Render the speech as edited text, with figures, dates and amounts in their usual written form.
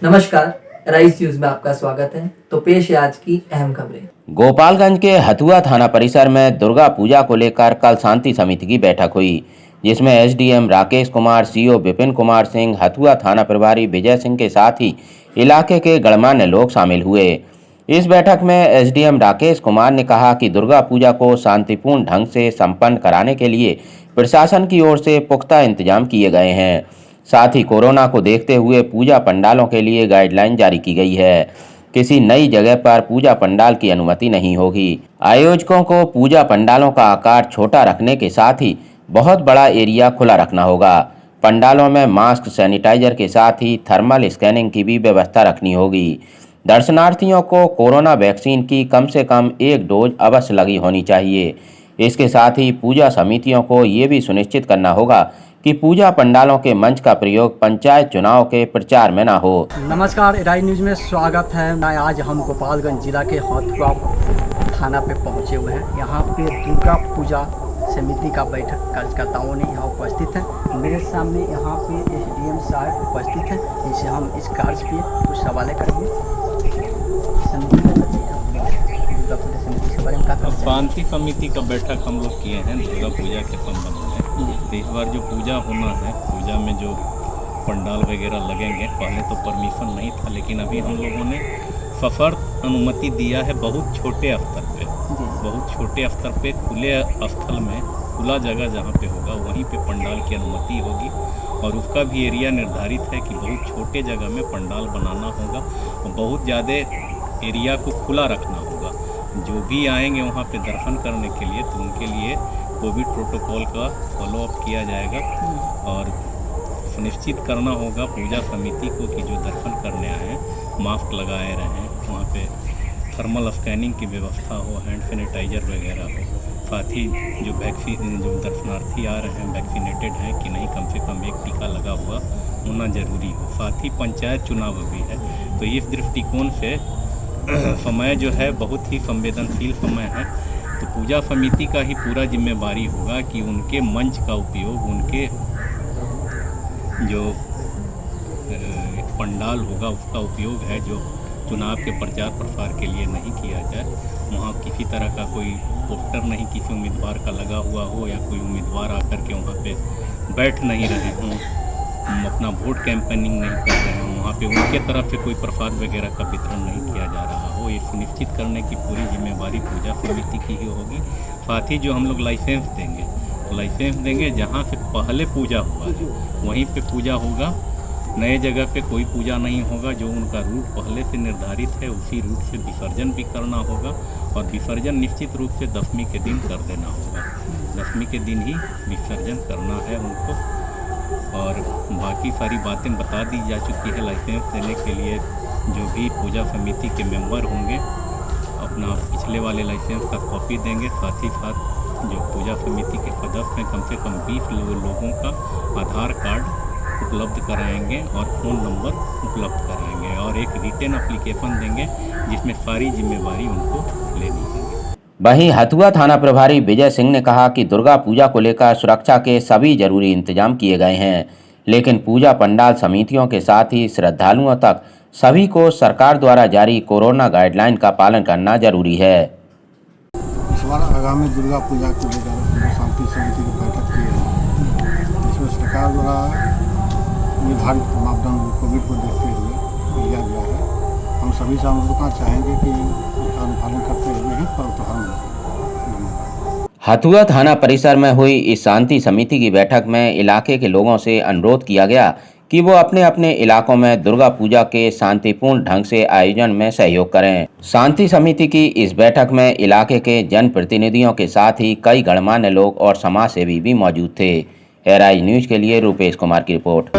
नमस्कार, rice news में आपका स्वागत है। तो पेश है आज की अहम खबरें। गोपालगंज के हथुआ थाना परिसर में दुर्गा पूजा को लेकर कल शांति समिति की बैठक हुई, जिसमें एसडीएम राकेश कुमार, सीओ विपिन कुमार सिंह, हथुआ थाना प्रभारी विजय सिंह के साथ ही इलाके के गणमान्य लोग शामिल हुए। इस बैठक में एसडीएम राकेश कुमार ने कहा कि दुर्गा पूजा को शांतिपूर्ण ढंग से संपन्न कराने के लिए प्रशासन की ओर से पुख्ता इंतजाम किए गए हैं। साथ ही कोरोना को देखते हुए पूजा पंडालों के लिए गाइडलाइन जारी की गई है। किसी नई जगह पर पूजा पंडाल की अनुमति नहीं होगी। आयोजकों को पूजा पंडालों का आकार छोटा रखने के साथ ही बहुत बड़ा एरिया खुला रखना होगा। पंडालों में मास्क, सैनिटाइजर के साथ ही थर्मल स्कैनिंग की भी व्यवस्था रखनी होगी। दर्शनार्थियों को कोरोना वैक्सीन की कम से कम 1 डोज अवश्य लगी होनी चाहिए। इसके साथ ही पूजा समितियों को ये भी सुनिश्चित करना होगा कि पूजा पंडालों के मंच का प्रयोग पंचायत चुनाव के प्रचार में न हो। नमस्कार, राइस न्यूज में स्वागत है। आज हम गोपालगंज जिला के हथुआ थाना पे पहुंचे हुए हैं। यहाँ पे दुर्गा पूजा समिति का बैठक कार्यकर्ताओं ने यहाँ उपस्थित हैं। मेरे सामने यहाँ पे एसडीएम साहब उपस्थित हैं, जिनसे हम इस कार्य पे कुछ सवाल करेंगे। शांति समिति का बैठक हम लोग किए हैं दुर्गा पूजा के संबंध में। इस बार जो पूजा होना है, पूजा में जो पंडाल वगैरह लगेंगे, पहले तो परमिशन नहीं था, लेकिन अभी हम लोगों ने सशर्त अनुमति दिया है। बहुत छोटे स्तर पे खुले स्थल में, खुला जगह जहाँ पे होगा वहीं पे पंडाल की अनुमति होगी। और उसका भी एरिया निर्धारित है कि बहुत छोटे जगह में पंडाल बनाना होगा और बहुत ज़्यादा एरिया को खुला रखना होगा। जो भी आएंगे वहाँ पे दर्शन करने के लिए, तो उनके लिए कोविड प्रोटोकॉल का फॉलोअप किया जाएगा और सुनिश्चित करना होगा पूजा समिति को कि जो दर्शन करने आए हैं मास्क लगाए रहें, वहाँ पे थर्मल स्कैनिंग की व्यवस्था हो, हैंड सैनिटाइजर वगैरह हो। साथ ही जो दर्शनार्थी आ रहे हैं वैक्सीनेटेड हैं कि नहीं, कम से कम 1 टीका लगा हुआ होना ज़रूरी हो। साथ ही पंचायत चुनाव भी है, तो इस दृष्टिकोण से समय जो है बहुत ही संवेदनशील समय है। तो पूजा समिति का ही पूरा जिम्मेवारी होगा कि उनके मंच का उपयोग, उनके जो पंडाल होगा उसका उपयोग है जो चुनाव के प्रचार प्रसार के लिए नहीं किया जाए। वहाँ किसी तरह का कोई पोस्टर नहीं किसी उम्मीदवार का लगा हुआ हो या कोई उम्मीदवार आकर के वहाँ पे बैठ नहीं रहे हों, अपना वोट कैंपेनिंग नहीं कर रहे हों, वहाँ पे उनके तरफ से कोई प्रसाद वगैरह का वितरण नहीं किया जा रहा हो। ये सुनिश्चित करने की पूरी जिम्मेवारी पूजा समिति की ही होगी। साथ ही जो हम लोग लाइसेंस देंगे जहाँ से पहले पूजा हुआ है वहीं पे पूजा होगा। नए जगह पे कोई पूजा नहीं होगा। जो उनका रूट पहले से निर्धारित है उसी रूट से विसर्जन भी करना होगा और विसर्जन निश्चित रूप से 10वीं के दिन कर देना होगा। 10वीं के दिन ही विसर्जन करना है उनको। और बाकी सारी बातें बता दी जा चुकी है। लाइसेंस देने के लिए जो भी पूजा समिति के मेंबर होंगे अपना पिछले वाले लाइसेंस का कॉपी देंगे। साथ ही साथ जो पूजा समिति के सदस्य हैं कम से कम 20 लोगों का आधार कार्ड उपलब्ध कराएंगे और फ़ोन नंबर उपलब्ध कराएंगे और एक रिटन एप्लीकेशन देंगे जिसमें सारी जिम्मेवारी उनको लेनी है। वहीं हथुआ थाना प्रभारी विजय सिंह ने कहा कि दुर्गा पूजा को लेकर सुरक्षा के सभी जरूरी इंतजाम किए गए हैं, लेकिन पूजा पंडाल समितियों के साथ ही श्रद्धालुओं तक सभी को सरकार द्वारा जारी कोरोना गाइडलाइन का पालन करना जरूरी है। इस बार आगामी दुर्गा पूजा को लेकर शांति समिति की बैठक की है, जिसमें सरकार द्वारा निर्धारित मापदंड कोविड को देखते हुए लिया गया है। हम सभी से अनुरोध चाहेंगे कि उसका अनुपालन करते हुए ही पर्व त्योहार। हथुआ थाना परिसर में हुई इस शांति समिति की बैठक में इलाके के लोगों से अनुरोध किया गया कि वो अपने अपने इलाकों में दुर्गा पूजा के शांतिपूर्ण ढंग से आयोजन में सहयोग करें। शांति समिति की इस बैठक में इलाके के जनप्रतिनिधियों के साथ ही कई गणमान्य लोग और समाज सेवी भी मौजूद थे। राइस न्यूज के लिए रूपेश कुमार की रिपोर्ट।